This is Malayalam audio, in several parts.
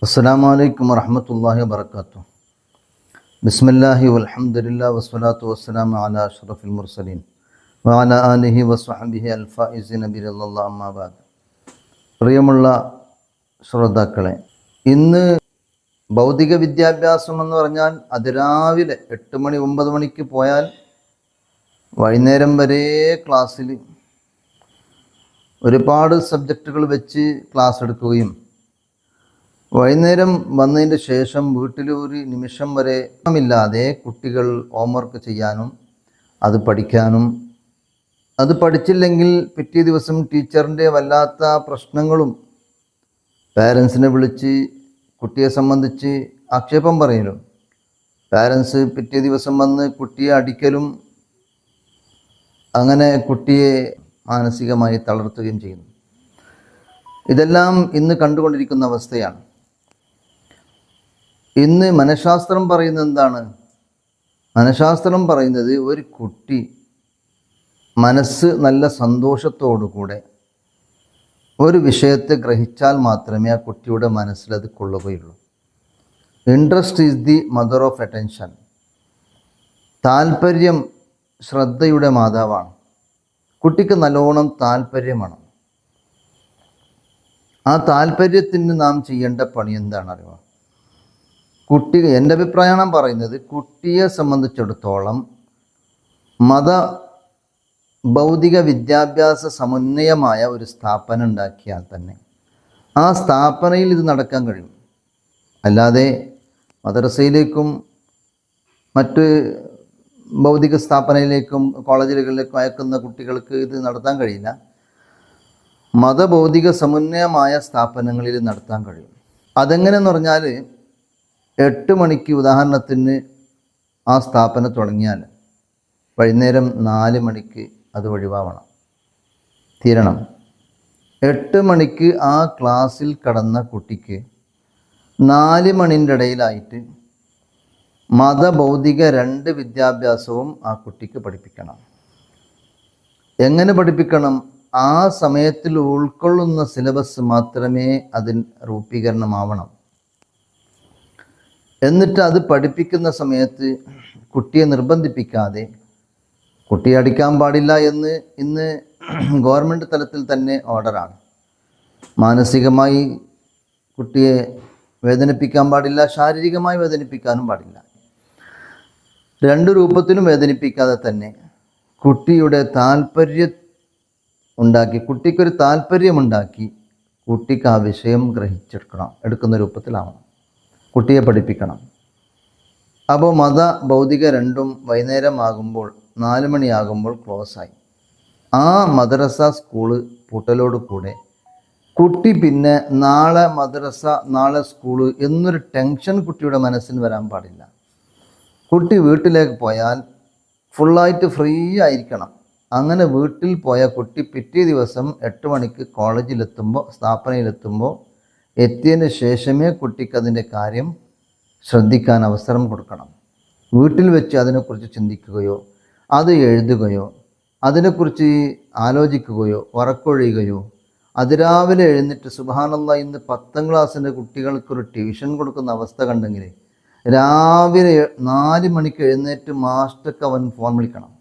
അസ്സലാമു അലൈക്കും വറഹ്മത്തുള്ളാഹി വബറകാതുഹു. ബിസ്മില്ലാഹി വൽഹംദുലില്ലാഹി വസ്സലാത്തു വസ്സലാമു അലാ അഷ്റഫിൽ മുർസലീൻ വഅലാ ആലിഹി വസ്വഹ്ബിഹി അൽ ഫായിസീന ബിറളില്ലാഹി അമ്മാ ബഅദ്. പ്രിയമുള്ള ശ്രോതാക്കളെ, ഇന്ന് ഭൗതിക വിദ്യാഭ്യാസം എന്ന് പറഞ്ഞാൽ അതിരാവിലെ 8 മണി 9 മണിക്ക് പോയാൽ വൈകുന്നേരം വരെ ക്ലാസ്സിൽ ഒരുപാട് സബ്ജക്റ്റുകൾ വെച്ച് ക്ലാസ് എടുക്കുകയും വൈകുന്നേരം വന്നതിന് ശേഷം വീട്ടിൽ ഒരു നിമിഷം വരെ ഇല്ലാതെ കുട്ടികൾ ഹോംവർക്ക് ചെയ്യാനും അത് പഠിക്കാനും, അത് പഠിച്ചില്ലെങ്കിൽ പിറ്റേ ദിവസം ടീച്ചറിൻ്റെ വല്ലാത്ത പ്രശ്നങ്ങളും പാരൻസിനെ വിളിച്ച് കുട്ടിയെ സംബന്ധിച്ച് ആക്ഷേപം പറയലും, പാരൻസ് പിറ്റേ ദിവസം വന്ന് കുട്ടിയെ അടിക്കലും, അങ്ങനെ കുട്ടിയെ മാനസികമായി തളർത്തുകയും ചെയ്യുന്നു. ഇതെല്ലാം ഇന്ന് കണ്ടുകൊണ്ടിരിക്കുന്ന അവസ്ഥയാണ്. ഇന്ന് മനഃശാസ്ത്രം പറയുന്നത് എന്താണ്? മനഃശാസ്ത്രം പറയുന്നത് ഒരു കുട്ടി മനസ്സ് നല്ല സന്തോഷത്തോടുകൂടെ ഒരു വിഷയത്തെ ഗ്രഹിച്ചാൽ മാത്രമേ ആ കുട്ടിയുടെ മനസ്സിൽ അത് കൊള്ളുകയുള്ളൂ. Interest is the mother of attention. താല്പര്യം ശ്രദ്ധയുടെ മാതാവാണ്. കുട്ടിക്ക് നല്ലോണം താല്പര്യമാണ്. ആ താല്പര്യത്തിന് നാം ചെയ്യേണ്ട പണി എന്താണ് അറിയുക? കുട്ടി, എൻ്റെ അഭിപ്രായമാണ് പറയുന്നത്, കുട്ടിയെ സംബന്ധിച്ചിടത്തോളം ഭൗതിക വിദ്യാഭ്യാസ സമുന്നയമായ ഒരു സ്ഥാപനം ഉണ്ടാക്കിയാൽ തന്നെ ആ സ്ഥാപനയിൽ ഇത് നടക്കാൻ കഴിയും. അല്ലാതെ മദ്രസയിലേക്കും മറ്റ് ഭൗതിക സ്ഥാപനയിലേക്കും കോളേജുകളിലേക്കും അയക്കുന്ന കുട്ടികൾക്ക് ഇത് നടത്താൻ കഴിയില്ല. മതഭൗതിക സമുന്നയമായ സ്ഥാപനങ്ങളിൽ നടത്താൻ കഴിയും. അതെങ്ങനെയെന്ന് പറഞ്ഞാൽ 8 മണിക്ക് ഉദാഹരണത്തിന് ആ സ്ഥാപനം തുടങ്ങിയാൽ വൈകുന്നേരം 4 മണിക്ക് അത് ഒഴിവാവണം, തീരണം. 8 മണിക്ക് ആ ക്ലാസ്സിൽ കടന്ന കുട്ടിക്ക് 4 മണിൻ്റെ ഇടയിലായിട്ട് മതഭൗതിക 2 വിദ്യാഭ്യാസവും ആ കുട്ടിക്ക് പഠിപ്പിക്കണം. എങ്ങനെ പഠിപ്പിക്കണം? ആ സമയത്തിൽ ഉൾക്കൊള്ളുന്ന സിലബസ് മാത്രമേ അതിൽ രൂപീകരണമാവണം. എന്നിട്ട് അത് പഠിപ്പിക്കുന്ന സമയത്ത് കുട്ടിയെ നിർബന്ധിപ്പിക്കാതെ, കുട്ടിയെ അടിക്കാൻ പാടില്ല എന്ന് ഇന്ന് ഗവൺമെൻറ് തലത്തിൽ തന്നെ ഓർഡറാണ്. മാനസികമായി കുട്ടിയെ വേദനിപ്പിക്കാൻ പാടില്ല, ശാരീരികമായി വേദനിപ്പിക്കാനും പാടില്ല. 2 രൂപത്തിലും വേദനിപ്പിക്കാതെ തന്നെ കുട്ടിയുടെ താല്പര്യം ഉണ്ടാക്കി, കുട്ടിക്കൊരു താല്പര്യമുണ്ടാക്കി കുട്ടിക്ക് ആ വിഷയം എടുക്കുന്ന രൂപത്തിലാവണം കുട്ടിയെ പഠിപ്പിക്കണം. അപ്പോൾ ഭൗതിക 2ഉം വൈകുന്നേരം ആകുമ്പോൾ 4 മണിയാകുമ്പോൾ ക്ലോസായി. ആ മദ്രസ സ്കൂള് പൂട്ടലോട് കൂടെ കുട്ടി പിന്നെ നാളെ മദ്രസ നാളെ സ്കൂള് എന്നൊരു ടെൻഷൻ കുട്ടിയുടെ മനസ്സിൽ വരാൻ പാടില്ല. കുട്ടി വീട്ടിലേക്ക് പോയാൽ ഫുള്ളായിട്ട് ഫ്രീ ആയിരിക്കണം. അങ്ങനെ വീട്ടിൽ പോയ കുട്ടി പിറ്റേ ദിവസം 8 മണിക്ക് കോളേജിലെത്തുമ്പോൾ, സ്ഥാപനയിലെത്തുമ്പോൾ എത്തിയതിന് ശേഷമേ കുട്ടിക്ക് അതിൻ്റെ കാര്യം ശ്രദ്ധിക്കാൻ അവസരം കൊടുക്കണം. വീട്ടിൽ വെച്ച് അതിനെക്കുറിച്ച് ചിന്തിക്കുകയോ അത് എഴുതുകയോ അതിനെക്കുറിച്ച് ആലോചിക്കുകയോ ഉറക്കൊഴിയുകയോ അതിരാവിലെ എഴുന്നിട്ട് സുബ്ഹാനല്ലാഹ്, ഇന്ന് 10ാം ക്ലാസ്സിൻ്റെ കുട്ടികൾക്കൊരു ട്യൂഷൻ കൊടുക്കുന്ന അവസ്ഥ കണ്ടെങ്കിൽ രാവിലെ 4 മണിക്ക് എഴുന്നേറ്റ് മാസ്റ്റർക്ക് അവൻ ഫോൺ വിളിക്കണം.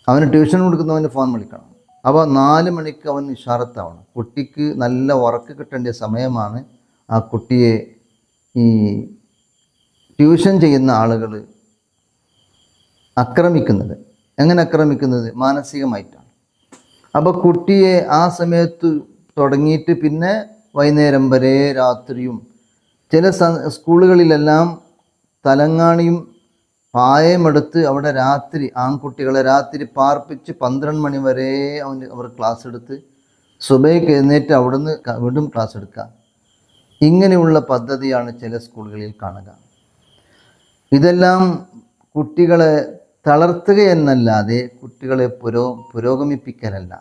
അവന് ട്യൂഷൻ കൊടുക്കുന്നവന് ഫോൺ വിളിക്കണം. അപ്പോൾ 4 മണിക്ക് അവൻ ഇഷാറത്താവണം. കുട്ടിക്ക് നല്ല ഉറക്ക് കിട്ടേണ്ട സമയമാണ് ആ കുട്ടിയെ ഈ ട്യൂഷൻ ചെയ്യുന്ന ആളുകൾ ആക്രമിക്കുന്നത്. എങ്ങനെ ആക്രമിക്കുന്നത്? മാനസികമായിട്ടാണ്. അപ്പോൾ കുട്ടിയെ ആ സമയത്ത് തുടങ്ങിയിട്ട് പിന്നെ വൈകുന്നേരം വരെ രാത്രിയും, ചില സ്കൂളുകളിലെല്ലാം തലങ്ങാണിയും പായമെടുത്ത് അവിടെ രാത്രി ആൺകുട്ടികളെ രാത്രി പാർപ്പിച്ച് 12 മണി വരെ അവർ ക്ലാസ് എടുത്ത് സുബൈക്ക് എഴുന്നേറ്റ് അവിടുന്ന് വീണ്ടും ക്ലാസ് എടുക്കുക. ഇങ്ങനെയുള്ള പദ്ധതിയാണ് ചില സ്കൂളുകളിൽ കാണുക. ഇതെല്ലാം കുട്ടികളെ തളർത്തുകയെന്നല്ലാതെ കുട്ടികളെ പുരോഗമിപ്പിക്കലല്ല.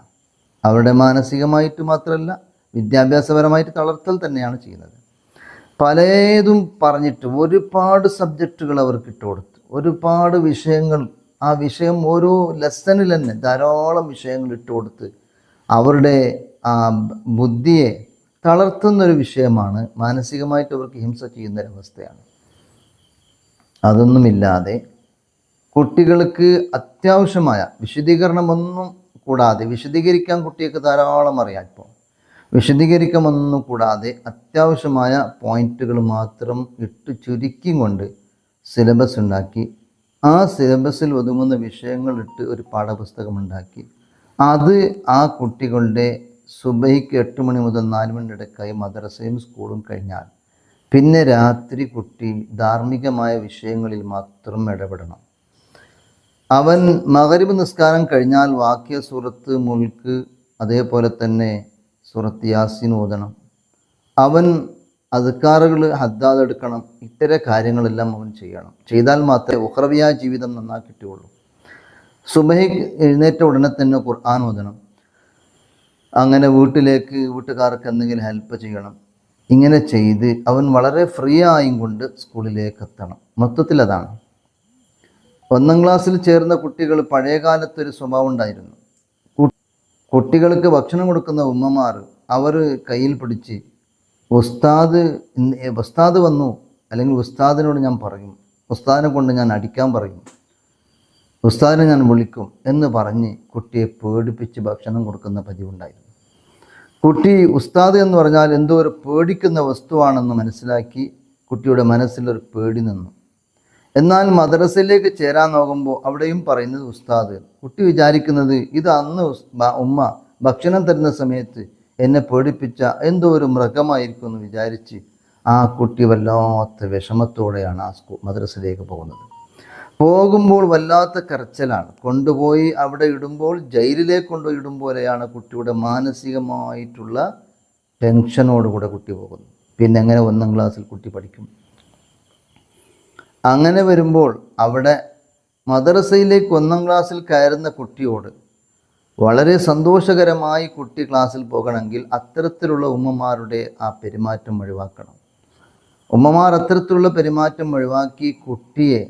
അവരുടെ മാനസികമായിട്ട് മാത്രമല്ല, വിദ്യാഭ്യാസപരമായിട്ട് തളർത്തൽ തന്നെയാണ് ചെയ്യുന്നത്. പലതും പറഞ്ഞിട്ട് ഒരുപാട് സബ്ജക്റ്റുകൾ അവർക്ക് ഇട്ട് കൊടുത്തു, ഒരുപാട് വിഷയങ്ങൾ, ആ വിഷയം ഓരോ ലെസണിൽ തന്നെ ധാരാളം വിഷയങ്ങൾ ഇട്ട് കൊടുത്ത് അവരുടെ ആ ബുദ്ധിയെ തളർത്തുന്നൊരു വിഷയമാണ്, മാനസികമായിട്ട് അവർക്ക് ഹിംസ ചെയ്യുന്നൊരവസ്ഥയാണ്. അതൊന്നുമില്ലാതെ കുട്ടികൾക്ക് അത്യാവശ്യമായ വിശദീകരണമൊന്നും കൂടാതെ, വിശദീകരിക്കാൻ കുട്ടികൾക്ക് ധാരാളം അറിയാം. ഇപ്പോൾ വിശദീകരിക്കാമൊന്നും കൂടാതെ അത്യാവശ്യമായ പോയിന്റുകൾ മാത്രം ഇട്ട് ചുരുക്കി കൊണ്ട് സിലബസ് ഉണ്ടാക്കി, ആ സിലബസിൽ ഒതുങ്ങുന്ന വിഷയങ്ങൾ ഇട്ട് ഒരു പാഠപുസ്തകം ഉണ്ടാക്കി, അത് ആ കുട്ടികളുടെ സുബഹിക്ക് 8 മണി മുതൽ 4 മണിയുടെ ഇടയ്ക്കായി മദ്രസയും സ്കൂളും കഴിഞ്ഞാൽ പിന്നെ രാത്രി കുട്ടി ധാർമ്മികമായ വിഷയങ്ങളിൽ മാത്രം ഇടപെടണം. അവൻ മഗ്‌രിബ് നിസ്കാരം കഴിഞ്ഞാൽ വാക്യ സൂറത്ത് മുൽക്ക്, അതേപോലെ തന്നെ സൂറത്ത് യാസീൻ ഓതണം. അവൻ അദ്കാറുകൾ ഹദ്ദാദ് എടുക്കണം. ഇത്തരം കാര്യങ്ങളെല്ലാം അവൻ ചെയ്യണം. ചെയ്താൽ മാത്രമേ ഉഖ്റവിയായ ജീവിതം നന്നാക്കിയിട്ടുള്ളൂ. സുബഹി എഴുന്നേറ്റ ഉടനെ തന്നെ ഖുർആൻ ഓതണം. അങ്ങനെ വീട്ടുകാർക്ക് എന്തെങ്കിലും ഹെൽപ്പ് ചെയ്യണം. ഇങ്ങനെ ചെയ്ത് അവൻ വളരെ ഫ്രീ ആയും കൊണ്ട് സ്കൂളിലേക്ക് എത്തണം. മൊത്തത്തിൽ അതാണ്. 1ാം ക്ലാസ്സിൽ ചേർന്ന കുട്ടികൾ പഴയ കാലത്തൊരു സ്വഭാവം ഉണ്ടായിരുന്നു. കുട്ടികൾക്ക് ഭക്ഷണം കൊടുക്കുന്ന ഉമ്മമാർ അവർ കയ്യിൽ പിടിച്ച് ഉസ്താദ് വന്നു, അല്ലെങ്കിൽ ഉസ്താദിനോട് ഞാൻ പറയും, ഉസ്താദിനെ കൊണ്ട് ഞാൻ അടിക്കാൻ പറയും, ഉസ്താദിനെ ഞാൻ വിളിക്കും എന്ന് പറഞ്ഞ് കുട്ടിയെ പേടിപ്പിച്ച് ഭക്ഷണം കൊടുക്കുന്ന പതിവുണ്ടായിരുന്നു. കുട്ടി ഉസ്താദ് എന്ന് പറഞ്ഞാൽ എന്തോ ഒരു പേടിക്കുന്ന വസ്തുവാണെന്ന് മനസ്സിലാക്കി കുട്ടിയുടെ മനസ്സിലൊരു പേടി നിന്നു. എന്നാൽ മദ്രസയിലേക്ക് ചേരാൻ നോക്കുമ്പോൾ അവിടെയും പറയുന്നത് ഉസ്താദ്. കുട്ടി വിചാരിക്കുന്നത് ഇത് അന്ന് ഉമ്മ ഭക്ഷണം തരുന്ന സമയത്ത് എന്നെ പേടിപ്പിച്ച എന്തോ ഒരു മൃഗമായിരിക്കും എന്ന് വിചാരിച്ച് ആ കുട്ടി വല്ലാത്ത വിഷമത്തോടെയാണ് ആ മദ്രസയിലേക്ക് പോകുന്നത്. പോകുമ്പോൾ വല്ലാത്ത കരച്ചിലാണ്. കൊണ്ടുപോയി അവിടെ ഇടുമ്പോൾ, ജയിലിലേക്ക് കൊണ്ടുപോയി ഇടും പോലെയാണ് കുട്ടിയുടെ മാനസികമായിട്ടുള്ള ടെൻഷനോടുകൂടെ കുട്ടി പോകുന്നു. പിന്നെ എങ്ങനെ 1ാം ക്ലാസ്സിൽ കുട്ടി പഠിക്കും? അങ്ങനെ വരുമ്പോൾ അവിടെ മദ്രസയിലേക്ക് 1ാം ക്ലാസ്സിൽ കയറുന്ന കുട്ടിയോട് വളരെ സന്തോഷകരമായി കുട്ടി ക്ലാസ്സിൽ പോകണമെങ്കിൽ അത്തരത്തിലുള്ള ഉമ്മമാരുടെ ആ പെരുമാറ്റം ഒഴിവാക്കണം. ഉമ്മമാർ അത്തരത്തിലുള്ള പെരുമാറ്റം ഒഴിവാക്കി കുട്ടിയെ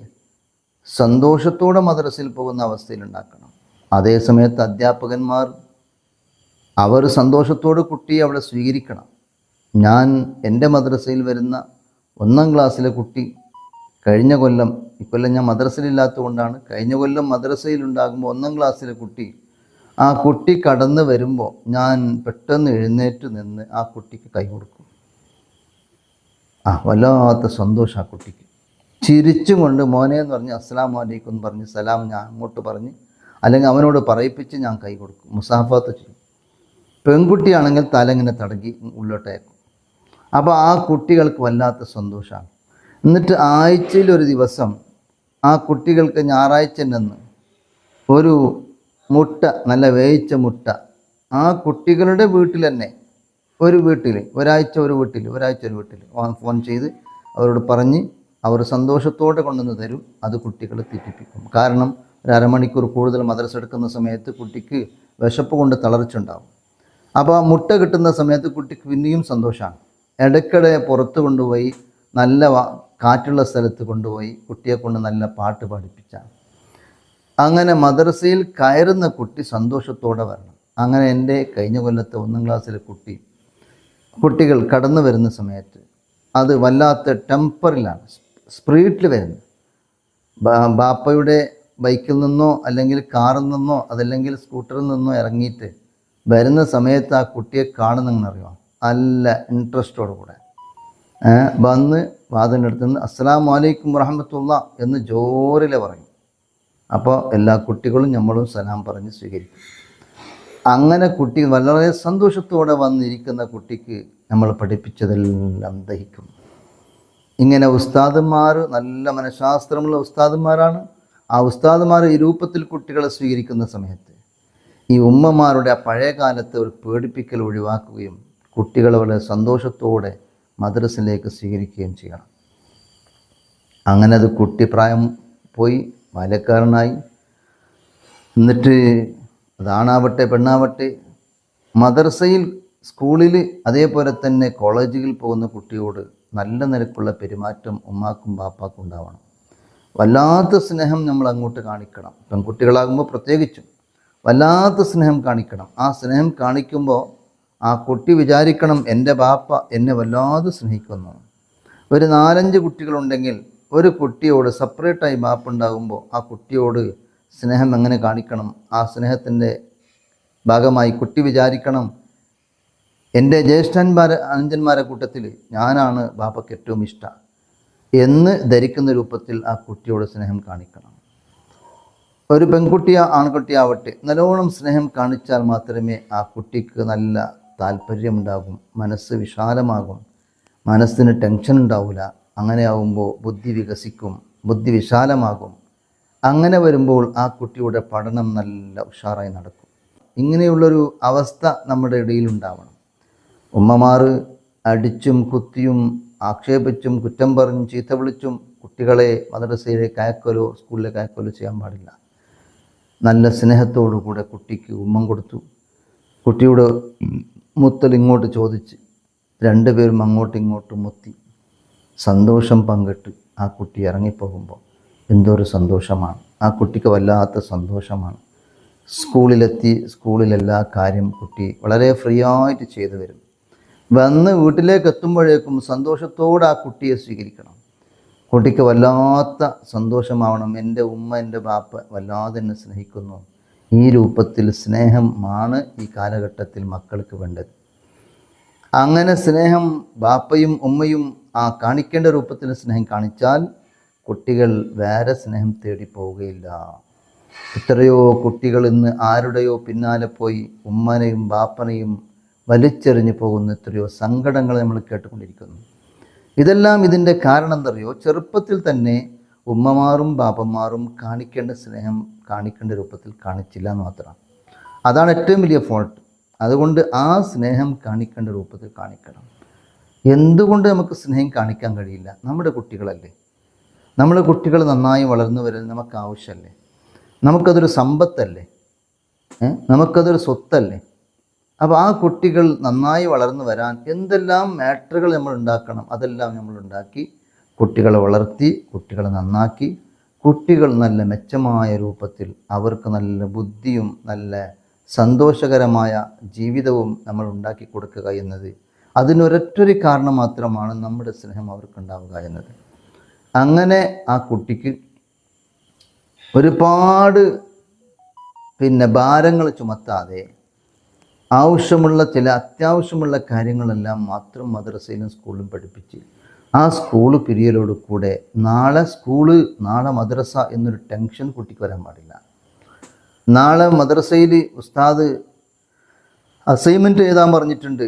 സന്തോഷത്തോടെ മദ്രസയിൽ പോകുന്ന അവസ്ഥയിലുണ്ടാക്കണം. അതേസമയത്ത് അധ്യാപകന്മാർ അവർ സന്തോഷത്തോടെ കുട്ടിയെ അവിടെ സ്വീകരിക്കണം. എൻ്റെ മദ്രസയിൽ വരുന്ന 1ാം ക്ലാസ്സിലെ കുട്ടി കഴിഞ്ഞ കൊല്ലം, ഇക്കൊല്ലം ഞാൻ മദ്രസയിലില്ലാത്തതുകൊണ്ടാണ്, കഴിഞ്ഞ കൊല്ലം മദ്രസയിലുണ്ടാകുമ്പോൾ 1ാം ക്ലാസ്സിലെ കുട്ടി, ആ കുട്ടി കടന്നു വരുമ്പോൾ ഞാൻ പെട്ടെന്ന് എഴുന്നേറ്റ് നിന്ന് ആ കുട്ടിക്ക് കൈ കൊടുക്കും. വല്ലാത്ത സന്തോഷം ആ കുട്ടിക്ക്. ചിരിച്ചും കൊണ്ട് മോനെ എന്ന് പറഞ്ഞ് അസ്സലാമു അലൈക്കും എന്ന് പറഞ്ഞ് സലാം ഞാൻ അങ്ങോട്ട് പറഞ്ഞ്, അല്ലെങ്കിൽ അവനോട് പറയിപ്പിച്ച് ഞാൻ കൈ കൊടുക്കും, മുസാഫത്ത് ചെയ്യും. പെൺകുട്ടിയാണെങ്കിൽ തലങ്ങനെ തടകി ഉള്ളോട്ടേക്കും. അപ്പോൾ ആ കുട്ടികൾക്ക് വല്ലാത്ത സന്തോഷമാണ്. എന്നിട്ട് ആഴ്ചയിലൊരു ദിവസം ആ കുട്ടികൾക്ക് ഞായറാഴ്ചന്ന് ഒരു മുട്ട, നല്ല വേവിച്ച മുട്ട ആ കുട്ടികളുടെ വീട്ടിൽ തന്നെ, ഒരാഴ്ച ഒരു വീട്ടിൽ ഫോൺ ചെയ്ത് അവരോട് പറഞ്ഞ് അവർ സന്തോഷത്തോടെ കൊണ്ടുവന്ന് തരും. അത് കുട്ടികൾ തീറ്റിപ്പിക്കും. കാരണം ഒരു അരമണിക്കൂർ കൂടുതൽ മദ്രസ എടുക്കുന്ന സമയത്ത് കുട്ടിക്ക് വിശപ്പ് കൊണ്ട് തളർച്ചുണ്ടാവും. അപ്പോൾ ആ മുട്ട കിട്ടുന്ന സമയത്ത് കുട്ടിക്ക് പിന്നെയും സന്തോഷമാണ്. ഇടയ്ക്കിടെ പുറത്ത് കൊണ്ടുപോയി നല്ല കാറ്റുള്ള സ്ഥലത്ത് കൊണ്ടുപോയി കുട്ടിയെ കൊണ്ട് നല്ല പാട്ട് പാടിപ്പിച്ചാണ്. അങ്ങനെ മദ്രസയിൽ കയറുന്ന കുട്ടി സന്തോഷത്തോടെ വരണം. അങ്ങനെ എൻ്റെ കഴിഞ്ഞ കൊല്ലത്തെ 1ാം ക്ലാസ്സിലെ കുട്ടികൾ കടന്നു വരുന്ന സമയത്ത് അത് വല്ലാത്ത ടെമ്പറിലാണ്, സ്പീഡിൽ വരുന്നത്. ബാപ്പയുടെ ബൈക്കിൽ നിന്നോ അല്ലെങ്കിൽ കാറിൽ നിന്നോ അതല്ലെങ്കിൽ സ്കൂട്ടറിൽ നിന്നോ ഇറങ്ങിയിട്ട് വരുന്ന സമയത്ത് ആ കുട്ടിയെ കാണുന്നറിയാം, നല്ല ഇൻട്രസ്റ്റോടു കൂടെ വന്ന് വാതിൻ്റെ അടുത്ത് നിന്ന് അസ്സലാമു അലൈക്കും വറഹ്മത്തുള്ളാ എന്ന് ജോറിലെ പറയും. അപ്പോൾ എല്ലാ കുട്ടികളും നമ്മളും സലാം പറഞ്ഞ് സ്വീകരിക്കും. അങ്ങനെ കുട്ടി വളരെ സന്തോഷത്തോടെ വന്നിരിക്കുന്ന കുട്ടിക്ക് നമ്മൾ പഠിപ്പിച്ചതെല്ലാം ദഹിക്കും. ഇങ്ങനെ ഉസ്താദന്മാർ നല്ല മനഃശാസ്ത്രമുള്ള ഉസ്താദന്മാരാണ്. ആ ഉസ്താദന്മാർ ഈ രൂപത്തിൽ കുട്ടികളെ സ്വീകരിക്കുന്ന സമയത്ത് ഈ ഉമ്മമാരുടെ ആ പഴയ കാലത്തെ ഒരു പേടിപ്പിക്കൽ ഒഴിവാക്കുകയും കുട്ടികളെ വളരെ സന്തോഷത്തോടെ മദ്രസയിലേക്ക് സ്വീകരിക്കുകയും ചെയ്യണം. അങ്ങനെ അത് കുട്ടി പ്രായം പോയി ബാല്യക്കാരനായി. എന്നിട്ട് അതാണാവട്ടെ പെണ്ണാവട്ടെ മദ്രസയിൽ, സ്കൂളിൽ, അതേപോലെ തന്നെ കോളേജുകളിൽ പോകുന്ന കുട്ടിയോട് നല്ല നിരക്കുള്ള പെരുമാറ്റം ഉമ്മാക്കും ബാപ്പാക്കും ഉണ്ടാവണം. വല്ലാത്ത സ്നേഹം നമ്മൾ അങ്ങോട്ട് കാണിക്കണം. പെൺകുട്ടികളാകുമ്പോൾ പ്രത്യേകിച്ചും വല്ലാത്ത സ്നേഹം കാണിക്കണം. ആ സ്നേഹം കാണിക്കുമ്പോൾ ആ കുട്ടി വിചാരിക്കണം എൻ്റെ ബാപ്പ എന്നെ വല്ലാതെ സ്നേഹിക്കുന്നു. ഒരു 4-5 കുട്ടികളുണ്ടെങ്കിൽ ഒരു കുട്ടിയോട് സെപ്പറേറ്റായി ബാപ്പ ഉണ്ടാകുമ്പോൾ ആ കുട്ടിയോട് സ്നേഹം എങ്ങനെ കാണിക്കണം? ആ സ്നേഹത്തിൻ്റെ ഭാഗമായി കുട്ടി വിചാരിക്കണം എൻ്റെ അനുജന്മാരെ കൂട്ടത്തിൽ ഞാനാണ് ബാപ്പയ്ക്ക് ഏറ്റവും ഇഷ്ടം എന്ന് ധരിക്കുന്ന രൂപത്തിൽ ആ കുട്ടിയോട് സ്നേഹം കാണിക്കണം. ഒരു പെൺകുട്ടിയോ ആൺകുട്ടിയാവട്ടെ, നല്ലോണം സ്നേഹം കാണിച്ചാൽ മാത്രമേ ആ കുട്ടിക്ക് നല്ല താല്പര്യമുണ്ടാകും, മനസ്സ് വിശാലമാകും, മനസ്സിന് ടെൻഷൻ ഉണ്ടാവില്ല. അങ്ങനെ ആവുമ്പോൾ ബുദ്ധി വികസിക്കും, ബുദ്ധി വിശാലമാകും. അങ്ങനെ വരുമ്പോൾ ആ കുട്ടിയുടെ പഠനം നല്ല ഉഷാറായി നടക്കും. ഇങ്ങനെയുള്ളൊരു അവസ്ഥ നമ്മുടെ ഇടയിൽ ഉണ്ടാവണം. ഉമ്മമാർ അടിച്ചും കുത്തിയും ആക്ഷേപിച്ചും കുറ്റം പറഞ്ഞും ചീത്ത വിളിച്ചും കുട്ടികളെ മദ്രസയിലേക്ക് അയക്കലോ സ്കൂളിലേക്ക് അയക്കലോ ചെയ്യാൻ പാടില്ല. നല്ല സ്നേഹത്തോടു കൂടെ കുട്ടിക്ക് ഉമ്മം കൊടുത്തു, കുട്ടിയുടെ മുത്തൽ ഇങ്ങോട്ട് ചോദിച്ച് രണ്ടുപേരും അങ്ങോട്ടും ഇങ്ങോട്ടും മുത്തി സന്തോഷം പങ്കിട്ട് ആ കുട്ടി ഇറങ്ങിപ്പോകുമ്പോൾ എന്തൊരു സന്തോഷമാണ്. ആ കുട്ടിക്ക് വല്ലാത്ത സന്തോഷമാണ്. സ്കൂളിലെത്തി സ്കൂളിലെല്ലാ കാര്യം കുട്ടി വളരെ ഫ്രീ ആയിട്ട് ചെയ്തു വരും. വന്ന് വീട്ടിലേക്ക് എത്തുമ്പോഴേക്കും സന്തോഷത്തോടെ ആ കുട്ടിയെ സ്വീകരിക്കണം. കുട്ടിക്ക് വല്ലാത്ത സന്തോഷമാവണം, എൻ്റെ ഉമ്മ എൻ്റെ ബാപ്പ വല്ലാതെ എന്നെ സ്നേഹിക്കുന്നു. ഈ രൂപത്തിൽ സ്നേഹമാണ് ഈ കാലഘട്ടത്തിൽ മക്കൾക്ക് വേണ്ടത്. അങ്ങനെ സ്നേഹം ബാപ്പയും ഉമ്മയും കാണിക്കേണ്ട രൂപത്തിൽ സ്നേഹം കാണിച്ചാൽ കുട്ടികൾ വേറെ സ്നേഹം തേടി പോവുകയില്ല. എത്രയോ കുട്ടികൾ ഇന്ന് ആരുടെയോ പിന്നാലെ പോയി ഉമ്മനെയും ബാപ്പനെയും വലിച്ചെറിഞ്ഞു പോകുന്ന എത്രയോ സങ്കടങ്ങൾ നമ്മൾ കേട്ടുകൊണ്ടിരിക്കുന്നു. ഇതെല്ലാം ഇതിൻ്റെ കാരണം എന്തറിയോ? ചെറുപ്പത്തിൽ തന്നെ ഉമ്മമാരും ബാപ്പന്മാരും കാണിക്കേണ്ട സ്നേഹം കാണിക്കേണ്ട രൂപത്തിൽ കാണിച്ചില്ല എന്ന് മാത്രം. അതാണ് ഏറ്റവും വലിയ ഫോൾട്ട്. അതുകൊണ്ട് ആ സ്നേഹം കാണിക്കേണ്ട രൂപത്തിൽ കാണിക്കണം. എന്തുകൊണ്ട് നമുക്ക് സ്നേഹം കാണിക്കാൻ കഴിയില്ല? നമ്മുടെ കുട്ടികളല്ലേ, നമ്മുടെ കുട്ടികൾ നന്നായി വളർന്നു വരാൻ നമുക്ക് ആവശ്യമല്ലേ? നമുക്കതൊരു സമ്പത്തല്ലേ? നമുക്കതൊരു സ്വത്തല്ലേ? അപ്പോൾ ആ കുട്ടികൾ നന്നായി വളർന്നു വരാൻ എന്തെല്ലാം മാറ്ററുകൾ നമ്മൾ ഉണ്ടാക്കണം, അതെല്ലാം നമ്മൾ ഉണ്ടാക്കി കുട്ടികളെ വളർത്തി കുട്ടികളെ നന്നാക്കി കുട്ടികൾ നല്ല മെച്ചമായ രൂപത്തിൽ അവർക്ക് നല്ല ബുദ്ധിയും നല്ല സന്തോഷകരമായ ജീവിതവും നമ്മൾ ഉണ്ടാക്കി കൊടുക്കുക എന്നത് അതിനൊരൊറ്റൊരു കാരണം മാത്രമാണ് നമ്മുടെ സ്നേഹം അവർക്കുണ്ടാവുക എന്നത്. അങ്ങനെ ആ കുട്ടിക്ക് ഒരുപാട് ഭാരങ്ങൾ ചുമത്താതെ ആവശ്യമുള്ള ചില അത്യാവശ്യമുള്ള കാര്യങ്ങളെല്ലാം മാത്രം മദ്രസയിലും സ്കൂളിലും പഠിപ്പിച്ച് ആ സ്കൂൾ പിരിയലോട് കൂടെ നാളെ സ്കൂള് നാളെ മദ്രസ എന്നൊരു ടെൻഷൻ കുട്ടിക്ക് വരാൻ പാടില്ല. നാളെ മദ്രസയിൽ ഉസ്താദ് അസൈൻമെൻറ്റ് എഴുതാൻ പറഞ്ഞിട്ടുണ്ട്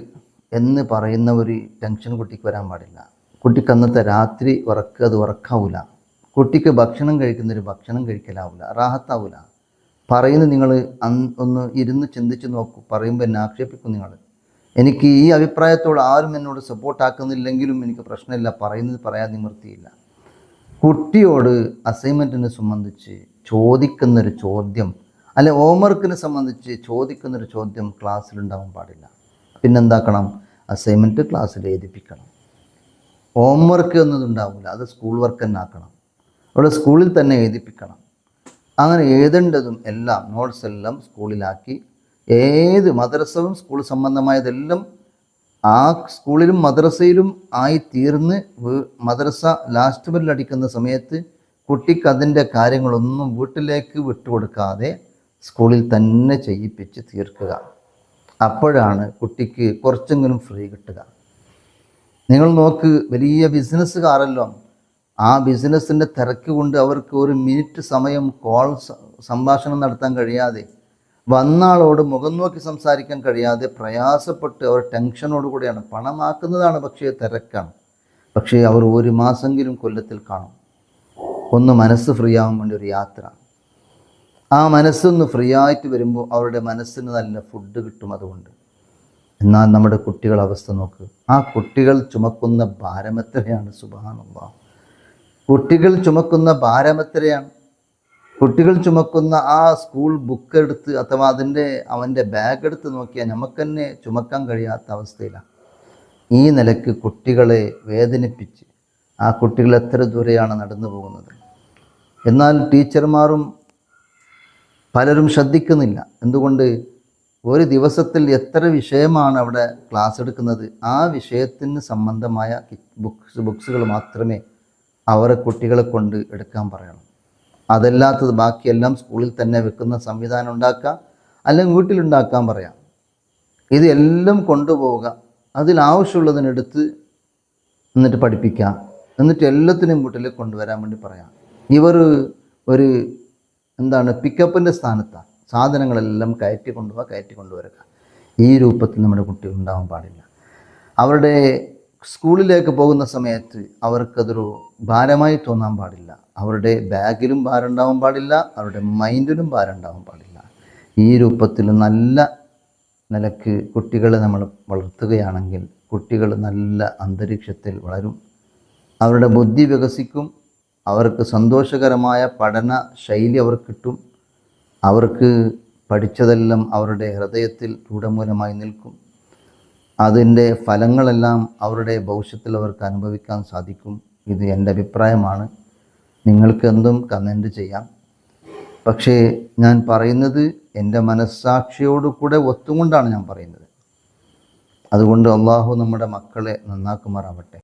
എന്ന് പറയുന്ന ഒരു ടെൻഷൻ കുട്ടിക്ക് വരാൻ പാടില്ല. കുട്ടിക്ക് അന്നത്തെ രാത്രി അത് ഉറക്കാവില്ല. കുട്ടിക്ക് ഭക്ഷണം കഴിക്കുന്നൊരു ഭക്ഷണം കഴിക്കലാവില്ല, റാഹത്താവില്ല. പറയുന്നത് നിങ്ങൾ ഒന്ന് ഇരുന്ന് ചിന്തിച്ച് നോക്കൂ. പറയുമ്പോൾ എന്നെ ആക്ഷേപിക്കും നിങ്ങൾ. എനിക്ക് ഈ അഭിപ്രായത്തോട് ആരും എന്നോട് സപ്പോർട്ടാക്കുന്നില്ലെങ്കിലും എനിക്ക് പ്രശ്നമില്ല, പറയുന്നത് പറയാൻ നിവൃത്തിയില്ല. കുട്ടിയോട് അസൈൻമെൻറ്റിനെ സംബന്ധിച്ച് ചോദിക്കുന്നൊരു ചോദ്യം അല്ലെ ഹോംവർക്കിനെ സംബന്ധിച്ച് ചോദിക്കുന്നൊരു ചോദ്യം ക്ലാസ്സിലുണ്ടാവാൻ പാടില്ല. പിന്നെന്താക്കണം? അസൈൻമെൻറ്റ് ക്ലാസ്സിൽ എഴുതിപ്പിക്കണം. ഹോംവർക്ക് എന്നതുണ്ടാവില്ല, അത് സ്കൂൾ വർക്ക് തന്നെ ആക്കണം. അവിടെ സ്കൂളിൽ തന്നെ എഴുതിപ്പിക്കണം. അങ്ങനെ എഴുതേണ്ടതും എല്ലാം നോട്ട്സ് എല്ലാം സ്കൂളിലാക്കി ഏത് മദ്രസവും സ്കൂൾ സംബന്ധമായതെല്ലാം ആ സ്കൂളിലും മദ്രസയിലും ആയി തീർന്ന് മദ്രസ ലാസ്റ്റ് ബെല്ലടിക്കുന്ന സമയത്ത് കുട്ടിക്ക് അതിൻ്റെ കാര്യങ്ങളൊന്നും വീട്ടിലേക്ക് വിട്ടുകൊടുക്കാതെ സ്കൂളിൽ തന്നെ ചെയ്യിപ്പിച്ച് തീർക്കുക. അപ്പോഴാണ് കുട്ടിക്ക് കുറച്ചെങ്കിലും ഫ്രീ കിട്ടുക. നിങ്ങൾ നോക്ക്, വലിയ ബിസിനസ്സുകാരെല്ലാം ആ ബിസിനസ്സിൻ്റെ തിരക്ക് കൊണ്ട് അവർക്ക് ഒരു മിനിറ്റ് സമയം സംഭാഷണം നടത്താൻ കഴിയാതെ വന്നാളോട് മുഖം നോക്കി സംസാരിക്കാൻ കഴിയാതെ പ്രയാസപ്പെട്ട് അവർ ടെൻഷനോടുകൂടിയാണ് പണമാക്കുന്നതാണ്. പക്ഷേ തിരക്കാണ്. പക്ഷേ അവർ ഒരു മാസമെങ്കിലും കൊല്ലത്തിൽ കാണും. ഒന്ന് മനസ്സ് ഫ്രീ ആവാൻ വേണ്ടി ഒരു യാത്ര. ആ മനസ്സൊന്ന് ഫ്രീ ആയിട്ട് വരുമ്പോൾ അവരുടെ മനസ്സിന് നല്ല ഫുഡ് കിട്ടും. അതുകൊണ്ട് എന്നാൽ നമ്മുടെ കുട്ടികളുടെ അവസ്ഥ നോക്ക്. ആ കുട്ടികൾ ചുമക്കുന്ന ഭാരം എത്രയാണ്! സുബ്ഹാനല്ലാഹ്. കുട്ടികൾ ചുമക്കുന്ന ഭാരം എത്രയാണ്! കുട്ടികൾ ചുമക്കുന്ന ആ സ്കൂൾ ബുക്ക് എടുത്ത് അഥവാ അവൻ്റെ ബാഗ് എടുത്ത് നോക്കിയാൽ നമുക്ക് തന്നെ ചുമക്കാൻ കഴിയാത്ത അവസ്ഥയിലാണ്. ഈ നിലയ്ക്ക് കുട്ടികളെ വേദനിപ്പിച്ച് ആ കുട്ടികൾ എത്ര ദൂരെയാണ് നടന്നു പോകുന്നത്. എന്നാൽ ടീച്ചർമാരും പലരും ശ്രദ്ധിക്കുന്നില്ല. എന്തുകൊണ്ട്? ഒരു ദിവസത്തിൽ എത്ര വിഷയമാണ് അവിടെ ക്ലാസ് എടുക്കുന്നത്, ആ വിഷയത്തിന് സംബന്ധമായ ബുക്സുകൾ മാത്രമേ അവരെ കുട്ടികളെ കൊണ്ട് എടുക്കാൻ പറയണം. അതല്ലാത്തത് ബാക്കിയെല്ലാം സ്കൂളിൽ തന്നെ വെക്കുന്ന സംവിധാനം ഉണ്ടാക്കാം, അല്ലെങ്കിൽ വീട്ടിലുണ്ടാക്കാൻ പറയാം. ഇത് എല്ലാം കൊണ്ടുപോവുക, അതിലാവശ്യമുള്ളതിനെടുത്ത് എന്നിട്ട് പഠിപ്പിക്കാം, എന്നിട്ട് എല്ലാത്തിനും വീട്ടിൽ കൊണ്ടുവരാൻ വേണ്ടി പറയാം. ഇവർ ഒരു പിക്കപ്പിൻ്റെ സ്ഥാനത്താണ്. സാധനങ്ങളെല്ലാം കയറ്റി കൊണ്ടുവരിക. ഈ രൂപത്തിൽ നമ്മുടെ കുട്ടികൾ ഉണ്ടാവാൻ പാടില്ല. അവരുടെ സ്കൂളിലേക്ക് പോകുന്ന സമയത്ത് അവർക്കതൊരു ഭാരമായി തോന്നാൻ പാടില്ല. അവരുടെ ബാഗിലും ഭാരം ഉണ്ടാവാൻ പാടില്ല, അവരുടെ മൈൻഡിലും ഭാരം ഉണ്ടാവാൻ പാടില്ല. ഈ രൂപത്തിൽ നല്ല നിലക്ക് കുട്ടികളെ നമ്മൾ വളർത്തുകയാണെങ്കിൽ കുട്ടികൾ നല്ല അന്തരീക്ഷത്തിൽ വളരും, അവരുടെ ബുദ്ധി വികസിക്കും, അവർക്ക് സന്തോഷകരമായ പഠന ശൈലി അവർക്ക് കിട്ടും, അവർക്ക് പഠിച്ചതെല്ലാം അവരുടെ ഹൃദയത്തിൽ രൂഢമൂലമായി നിൽക്കും. അതിൻ്റെ ഫലങ്ങളെല്ലാം അവരുടെ ഭവിഷ്യത്തിൽ അവർക്ക് അനുഭവിക്കാൻ സാധിക്കും. ഇത് എൻ്റെ അഭിപ്രായമാണ്. നിങ്ങൾക്ക് എന്തും കമൻറ്റ് ചെയ്യാം. പക്ഷേ ഞാൻ പറയുന്നത് എൻ്റെ മനസ്സാക്ഷിയോട് കൂടെ ഒത്തുകൊണ്ടാണ് ഞാൻ പറയുന്നത്. അതുകൊണ്ട് അള്ളാഹു നമ്മുടെ മക്കളെ നന്നാക്കുമാറാവട്ടെ.